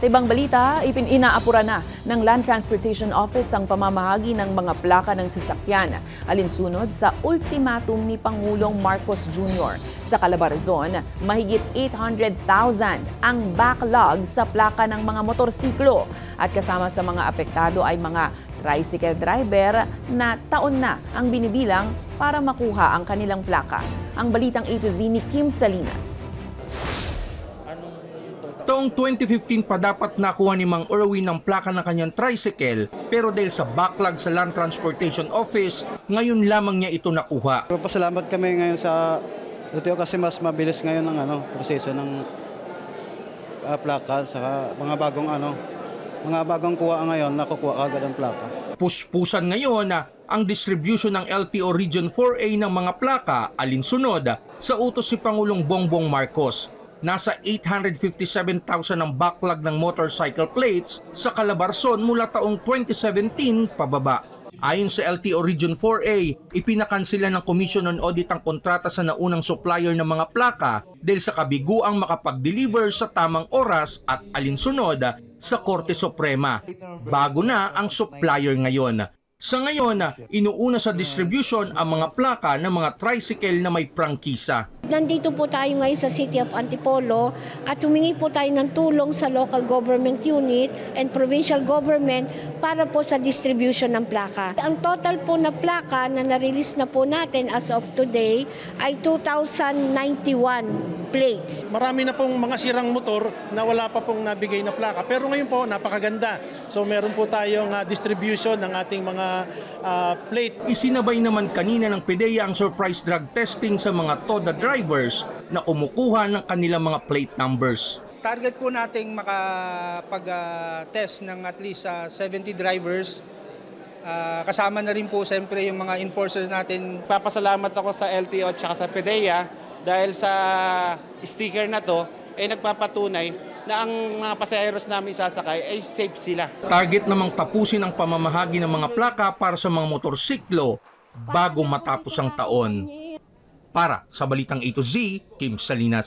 Sa ibang balita, inaapura na ng Land Transportation Office ang pamamahagi ng mga plaka ng sasakyan alinsunod sa ultimatum ni Pangulong Marcos Jr. Sa Calabarzon, mahigit 800,000 ang backlog sa plaka ng mga motorsiklo at kasama sa mga apektado ay mga tricycle driver na taon na ang binibilang para makuha ang kanilang plaka. Ang balitang A to Z ni Kim Salinas. Taong 2015 pa dapat nakuha ni Mang Erwin ng plaka ng kanyang tricycle pero dahil sa backlog sa Land Transportation Office, ngayon lamang niya ito nakuha. Pasalamat kami ngayon sa LTO kasi mas mabilis ngayon ang proseso ng plaka sa mga bagong kuha ngayon nakukuha agad ang plaka. Puspusan ngayon ang distribution ng LTO Region 4A ng mga plaka alinsunod sa utos ni Pangulong Bongbong Marcos. Nasa 857,000 ang backlog ng motorcycle plates sa Calabarzon mula taong 2017 pababa. Ayon sa LTO Region 4A, ipinakansila ng Commission on Audit ang kontrata sa naunang supplier ng mga plaka dahil sa kabiguang makapag-deliver sa tamang oras at alinsunod sa Korte Suprema. Bago na ang supplier ngayon. Sa ngayon, inuuna sa distribution ang mga plaka ng mga tricycle na may prangkisa. Nandito po tayo ngayon sa City of Antipolo at humingi po tayo ng tulong sa local government unit and provincial government para po sa distribution ng plaka. Ang total po na plaka na na-release na po natin as of today ay 2,091 plates. Marami na pong mga sirang motor na wala pa pong nabigay na plaka. Pero ngayon po, napakaganda. So meron po tayong distribution ng ating mga plate. Isinabay naman kanina ng PDEA ang surprise drug testing sa mga TODA drivers na kumukuha ng kanilang mga plate numbers. Target po nating makapag-test ng at least 70 drivers. Kasama na rin po siyempre yung mga enforcers natin. Papasalamat ako sa LTO at sa PDEA dahil sa sticker na to ay nagpapatunay na ang mga pasaheros namin sasakay ay safe sila. Target namang tapusin ang pamamahagi ng mga plaka para sa mga motorsiklo bago matapos ang taon. Para sa Balitang A to Z, Kim Salinas.